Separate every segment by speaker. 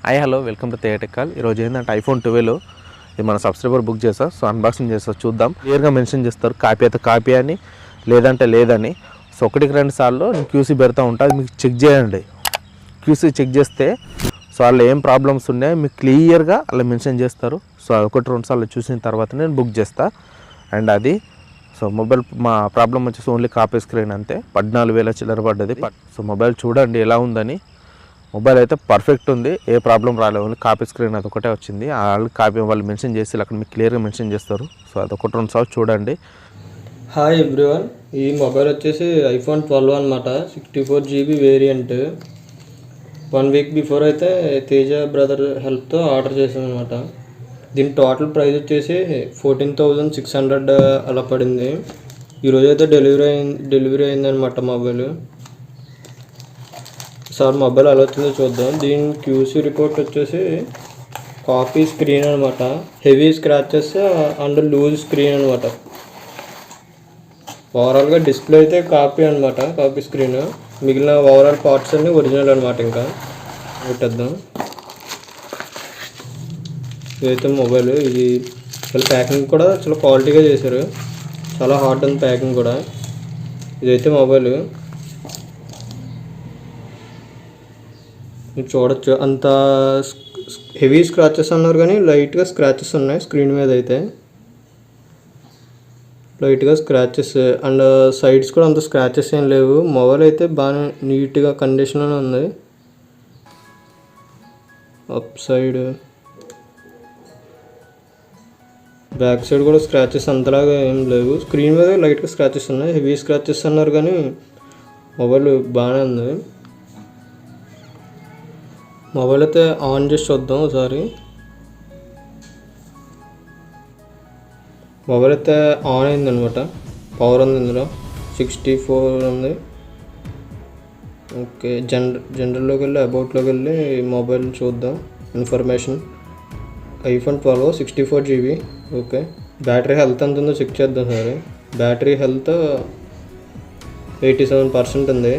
Speaker 1: Hi hello welcome to తేటెక్ కాల్. ఈరోజు ఏంటంటే ఐఫోన్ 12 ఇది మన సబ్స్క్రైబర్ బుక్ చేస్తారు. సో అన్బాక్సింగ్ చేస్తారు, చూద్దాం. క్లియర్గా మెన్షన్ చేస్తారు కాపీ అయితే కాపీ అని, లేదంటే లేదని. సో ఒకటికి రెండు సార్లు నేను క్యూసీ పెడతా ఉంటాను, మీకు చెక్ చేయండి. క్యూసీ చెక్ చేస్తే సో వాళ్ళు ఏం ప్రాబ్లమ్స్ ఉన్నాయో మీకు క్లియర్గా అలా మెన్షన్ చేస్తారు. సో ఒకటి రెండు సార్లు చూసిన తర్వాత నేను బుక్ చేస్తాను. అండ్ అది సో మొబైల్ మా ప్రాబ్లం వచ్చేసి ఓన్లీ కాపీ స్క్రీన్ అంతే. 14,000 చిల్లర పడ్డది. సో మొబైల్ చూడండి ఎలా ఉందని. మొబైల్ అయితే పర్ఫెక్ట్ ఉంది, ఏ ప్రాబ్లం రాలేదు. ఓన్లీ కాపీ స్క్రీన్ అది ఒకటే వచ్చింది. కాపీ వాళ్ళు మెన్షన్ చేసి అక్కడ మీకు క్లియర్గా మెన్షన్ చేస్తారు. సో అది ఒకటి రెండు సార్లు చూడండి.
Speaker 2: హాయ్ ఎవ్రీవన్, ఈ మొబైల్ వచ్చేసి ఐఫోన్ 12 అనమాట. 64 GB వేరియంట్. 1 వీక్ బిఫోర్ అయితే తేజ బ్రదర్ హెల్ప్తో ఆర్డర్ చేసాను అనమాట. దీని టోటల్ ప్రైస్ వచ్చేసి 14,600 అలా పడింది. ఈరోజు అయితే డెలివరీ అయిందనమాట మొబైల్. సార్ మొబైల్ ఎలా వచ్చిందో చూద్దాం. దీని క్యూసీ రిపోర్ట్ వచ్చేసి కాపీ స్క్రీన్ అనమాట. Heavy scratches and loose screen అనమాట. ఓవరాల్గా డిస్ప్లే అయితే కాపీ అనమాట, కాపీ స్క్రీన్. మిగిలిన ఓవరాల్ పార్ట్స్ అన్నీ ఒరిజినల్ అనమాట. ఇంకా పెట్టేద్దాం. ఇదైతే మొబైల్. ఇది చాలా ప్యాకింగ్ కూడా చాలా క్వాలిటీగా చేశారు, చాలా హార్డ్ ఉంది ప్యాకింగ్ కూడా. ఇదైతే మొబైల్ మీరు చూడొచ్చు. అంత హెవీ స్క్రాచెస్ అన్నారు కానీ లైట్గా స్క్రాచెస్ ఉన్నాయి స్క్రీన్ మీద. అయితే లైట్గా స్క్రాచెస్ అండ్ సైడ్స్ కూడా అంత స్క్రాచెస్ ఏం లేవు. మొబైల్ అయితే బాగా నీట్గా కండిషన్లోనే ఉంది. అప్ సైడ్ బ్యాక్ సైడ్ కూడా స్క్రాచెస్ అంతలాగా ఏం లేవు. స్క్రీన్ మీద లైట్గా స్క్రాచెస్ ఉన్నాయి. హెవీ స్క్రాచెస్ అన్నారు కానీ మొబైల్ బాగానే ఉంది. మొబైల్ అయితే ఆన్ చేసి చూద్దాం ఒకసారి. మొబైల్ అయితే ఆన్ అయింది అనమాట. పవర్ ఉంది ఇందులో 64 ఉంది. ఓకే, జనరల్లోకి వెళ్ళి అబౌట్లోకి వెళ్ళి మొబైల్ చూద్దాం. Information iPhone 12 64 GB. Okay, battery health ఎంత ఉందో చెక్ చేద్దాం సరే. బ్యాటరీ హెల్త్ 87% ఉంది.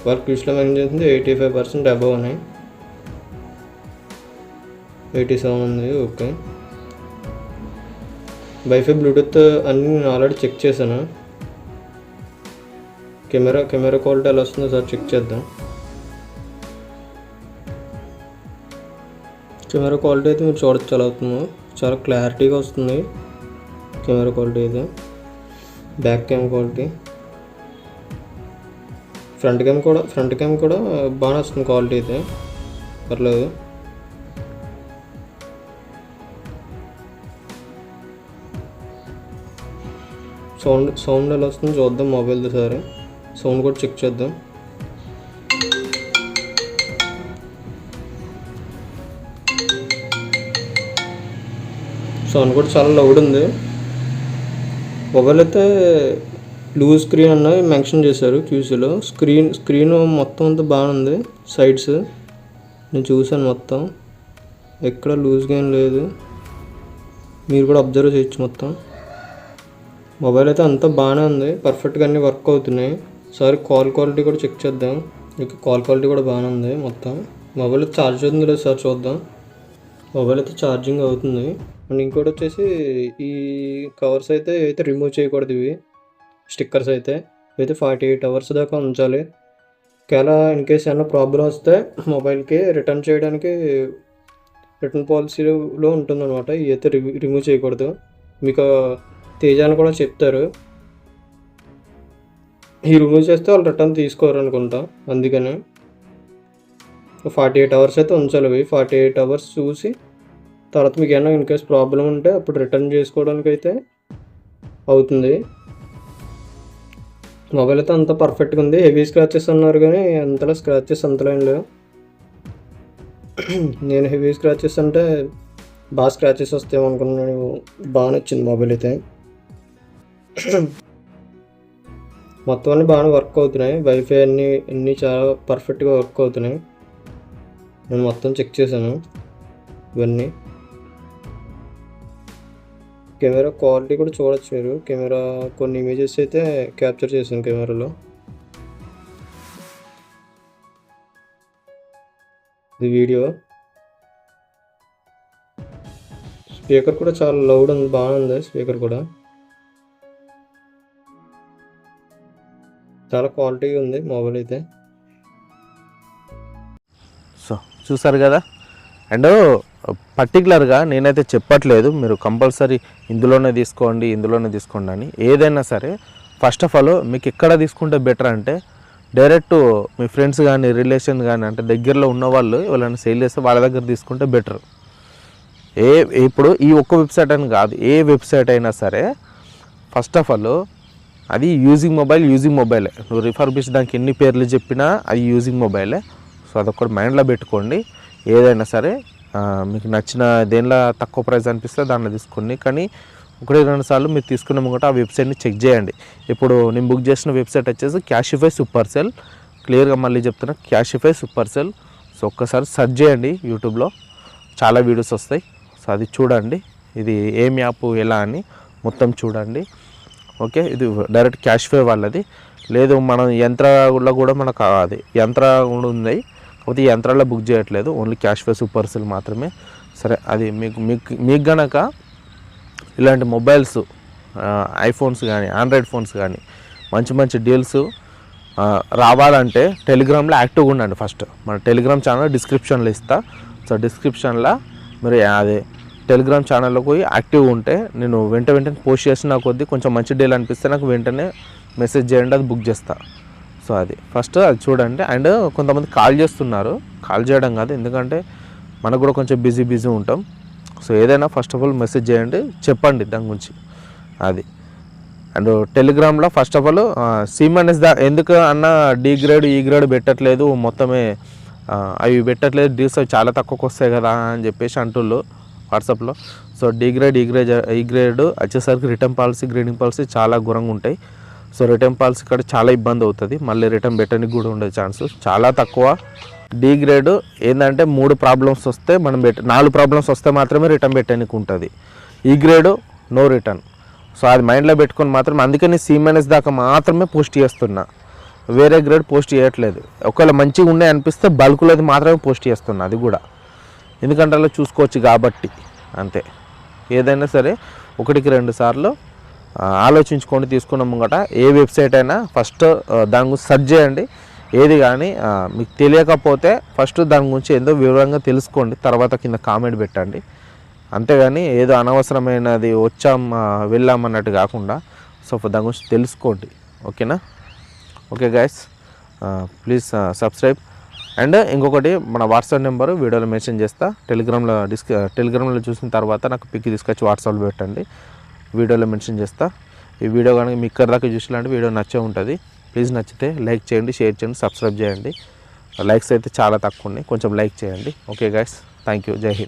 Speaker 2: వర్క్ క్యూస్లో మెన్షన్ చేసింది 85% అబవ్ అని. 87 ఉంది. ఓకే, వైఫై బ్లూటూత్ అన్నీ నేను ఆల్రెడీ చెక్ చేశాను. కెమెరా క్వాలిటీ ఎలా వస్తుందో సార్ చెక్ చేద్దాం. కెమెరా క్వాలిటీ అయితే మీరు చూడొచ్చు ఎలా అవుతుందో. చాలా క్లారిటీగా వస్తుంది కెమెరా క్వాలిటీ అయితే. Back cam quality, front cam కూడా బాగానే వస్తుంది క్వాలిటీ అయితే, పర్లేదు. సౌండ్ ఎలా వస్తుందో చూద్దాం మొబైల్తో సరే. సౌండ్ కూడా చెక్ చేద్దాం. సౌండ్ కూడా చాలా లౌడ్ ఉంది. మొబైల్ అయితే లూజ్ స్క్రీన్ అన్నది మెన్షన్ చేశారు క్యూసీలో. స్క్రీన్ మొత్తం అంతా బాగుంది. సైడ్స్ నేను చూసాను, మొత్తం ఎక్కడ లూజ్గా ఏం లేదు. మీరు కూడా అబ్జర్వ్ చేయొచ్చు. మొత్తం మొబైల్ అయితే అంతా బాగానే ఉంది, పర్ఫెక్ట్గా అన్నీ వర్క్ అవుతున్నాయి. సరే కాల్ క్వాలిటీ కూడా చెక్ చేద్దాం. ఇక కాల్ క్వాలిటీ కూడా బాగానే ఉంది మొత్తం. మొబైల్ అయితే ఛార్జ్ అవుతుంది లేదు సార్ చూద్దాం. మొబైల్ అయితే ఛార్జింగ్ అవుతుంది. అండ్ ఇంకోటి వచ్చేసి ఈ కవర్స్ అయితే రిమూవ్ చేయకూడదు. ఇవి స్టిక్కర్స్ అయితే 48 hours దాకా ఉంచాలి. ఒకవేళ ఇన్ కేస్ ఏమైనా ప్రాబ్లం వస్తే మొబైల్కి రిటర్న్ చేయడానికి రిటర్న్ పాలసీలో ఉంటుందన్నమాట. ఇవి అయితే రిమూవ్ చేయకూడదు. మీకు తేజాన్ని కూడా చెప్తారు. ఈ రిమూవ్ చేస్తే వాళ్ళు రిటర్న్ తీసుకోరు అనుకుంటా. అందుకని 48 hours అయితే ఉంచాలి. 48 hours చూసి తర్వాత మీకు ఏమైనా ఇన్ కేస్ ప్రాబ్లం ఉంటే అప్పుడు రిటర్న్ చేసుకోవడానికి అయితే అవుతుంది. మొబైల్ అయితే అంతా పర్ఫెక్ట్గా ఉంది. హెవీ స్క్రాచెస్ అన్నారు కానీ అంతలా స్క్రాచెస్ అంతలో ఏం లేవు. నేను హెవీ స్క్రాచెస్ అంటే బాగా స్క్రాచెస్ వస్తాయేమో అనుకున్నాను. బాగా నచ్చింది మొబైల్ అయితే. మొత్తం అన్నీ బాగానే వర్క్ అవుతున్నాయి. వైఫై అన్నీ చాలా పర్ఫెక్ట్గా వర్క్ అవుతున్నాయి. నేను మొత్తం చెక్ చేశాను ఇవన్నీ. కెమెరా క్వాలిటీ కూడా చూడొచ్చు మీరు. కెమెరా కొన్ని ఇమేజెస్ అయితే క్యాప్చర్ చేశాను కెమెరాలో. ఇది వీడియో. స్పీకర్ కూడా చాలా లౌడ్ ఉంది, బాగుంది స్పీకర్ కూడా, చాలా క్వాలిటీ ఉంది మొబైల్ అయితే.
Speaker 1: సో చూసారు కదా. అండ్ పర్టికులర్గా నేనైతే చెప్పట్లేదు మీరు కంపల్సరీ ఇందులోనే తీసుకోండి అని. ఏదైనా సరే ఫస్ట్ ఆఫ్ ఆల్ మీకు ఎక్కడ తీసుకుంటే బెటర్ అంటే డైరెక్ట్ మీ ఫ్రెండ్స్ కానీ రిలేషన్ కానీ అంటే దగ్గరలో ఉన్నవాళ్ళు ఎవరైనా సేల్ చేస్తే వాళ్ళ దగ్గర తీసుకుంటే బెటర్. ఇప్పుడు ఈ ఒక్క వెబ్సైట్ అని కాదు, ఏ వెబ్సైట్ అయినా సరే ఫస్ట్ ఆఫ్ ఆల్ అది యూజింగ్ మొబైలే. నువ్వు రిఫర్బిష్ దానికి ఎన్ని పేర్లు చెప్పినా అది యూజింగ్ మొబైలే. సో అదొకటి మైండ్లో పెట్టుకోండి. ఏదైనా సరే మీకు నచ్చిన దేనిలో తక్కువ ప్రైస్ అనిపిస్తే దాంట్లో తీసుకోండి. కానీ 1-2 సార్లు మీరు తీసుకున్న ముంగట ఆ వెబ్సైట్ని చెక్ చేయండి. ఇప్పుడు నేను బుక్ చేసిన వెబ్సైట్ వచ్చేసి క్యాషిఫై సూపర్ సెల్. క్లియర్గా మళ్ళీ చెప్తున్నా, క్యాషిఫై సూపర్ సెల్. సో ఒక్కసారి సెర్చ్ చేయండి, యూట్యూబ్లో చాలా వీడియోస్ వస్తాయి. సో అది చూడండి, ఇది ఏం యాప్ ఎలా అని మొత్తం చూడండి. ఓకే, ఇది డైరెక్ట్ క్యాషిఫై వాళ్ళది. లేదు మనం యంత్రాల్లో కూడా మనకు అది యంత్ర కూడా ఉంది, కాకపోతే ఈ యంత్రాల్లో బుక్ చేయట్లేదు, ఓన్లీ క్యాషిఫై సూపర్ సెల్ మాత్రమే. సరే, అది మీకు గనక ఇలాంటి మొబైల్స్, ఐఫోన్స్ కానీ ఆండ్రాయిడ్ ఫోన్స్ కానీ మంచి డీల్స్ రావాలంటే టెలిగ్రామ్లో యాక్టివ్గా ఉండండి. ఫస్ట్ మన టెలిగ్రామ్ ఛానల్ డిస్క్రిప్షన్లో ఇస్తా. సో డిస్క్రిప్షన్లో మీరు అదే టెలిగ్రామ్ ఛానల్లోకి పోయి యాక్టివ్గా ఉంటే నేను వెంటనే పోస్ట్ చేసిన కొద్దీ కొంచెం మంచి డీల్ అనిపిస్తే నాకు వెంటనే మెసేజ్ చేయండి, అది బుక్ చేస్తా. సో అది ఫస్ట్ అది చూడండి. అండ్ కొంతమంది కాల్ చేస్తున్నారు, కాల్ చేయడం కాదు, ఎందుకంటే మనకు కూడా కొంచెం బిజీ ఉంటాం. సో ఏదైనా ఫస్ట్ ఆఫ్ ఆల్ మెసేజ్ చేయండి, చెప్పండి దాని గురించి అది. అండ్ టెలిగ్రామ్లో ఫస్ట్ ఆఫ్ ఆల్ సిఎంఎన్ఎస్ ఎందుకు అన్న డి గ్రేడ్ ఈ గ్రేడ్ పెట్టట్లేదు, మొత్తమే అవి పెట్టట్లేదు, డీల్స్ అవి చాలా తక్కువకి వస్తాయి కదా అని చెప్పేసి అంటుళ్ళు వాట్సాప్లో. సో డి గ్రేడ్ ఈ గ్రేడ్ వచ్చేసరికి రిటర్న్ పాలసీ గ్రేడింగ్ పాలసీ చాలా ఘోరంగా ఉంటాయి. సో రిటర్న్ పాలసీ ఇక్కడ చాలా ఇబ్బంది అవుతుంది, మళ్ళీ రిటర్న్ పెట్టడానికి కూడా ఉండే ఛాన్స్ చాలా తక్కువ. డి గ్రేడ్ ఏంటంటే 3 ప్రాబ్లమ్స్ వస్తే మనం 4 ప్రాబ్లమ్స్ వస్తే మాత్రమే రిటర్న్ పెట్టడానికి ఉంటుంది. ఈ గ్రేడ్ నో రిటర్న్. సో అది మైండ్లో పెట్టుకొని మాత్రమే, అందుకని సిఎంఎన్ఎస్ దాకా మాత్రమే పోస్ట్ చేస్తున్నా, వేరే గ్రేడ్ పోస్ట్ చేయట్లేదు. ఒకవేళ మంచిగా ఉన్నాయి అనిపిస్తే బల్క్లో అది మాత్రమే పోస్ట్ చేస్తున్నా, అది కూడా ఎందుకంటే అలా చూసుకోవచ్చు కాబట్టి. అంతే, ఏదైనా సరే 1-2 సార్లు ఆలోచించుకొని తీసుకున్న ముంగట ఏ వెబ్సైట్ అయినా ఫస్ట్ దాని గురించి సెర్చ్ చేయండి. ఏది కానీ మీకు తెలియకపోతే ఫస్ట్ దాని గురించి ఏదో వివరంగా తెలుసుకోండి, తర్వాత కింద కామెంట్ పెట్టండి. అంతేగాని ఏదో అనవసరమైనది వెళ్ళాం అన్నట్టు కాకుండా సో దాని గురించి తెలుసుకోండి. ఓకేనా? Okay guys, please subscribe. And ఇంకొకటి, మన వాట్సాప్ నెంబరు వీడియోలో మెన్షన్ చేస్తా. టెలిగ్రామ్లో చూసిన తర్వాత నాకు పిక్ తీసుకొచ్చి వాట్సాప్లో పెట్టండి, వీడియోలో మెన్షన్ చేస్తా. ఈ వీడియో కనుక మీ ఇక్కడ దాకా చూసినట్టు వీడియో నచ్చే ఉంటుంది. ప్లీజ్ నచ్చితే లైక్ చేయండి, షేర్ చేయండి, సబ్స్క్రైబ్ చేయండి. లైక్స్ అయితే చాలా తక్కువ ఉన్నాయి, కొంచెం లైక్ చేయండి. ఓకే గైస్, థ్యాంక్ యూ, జై హింద్.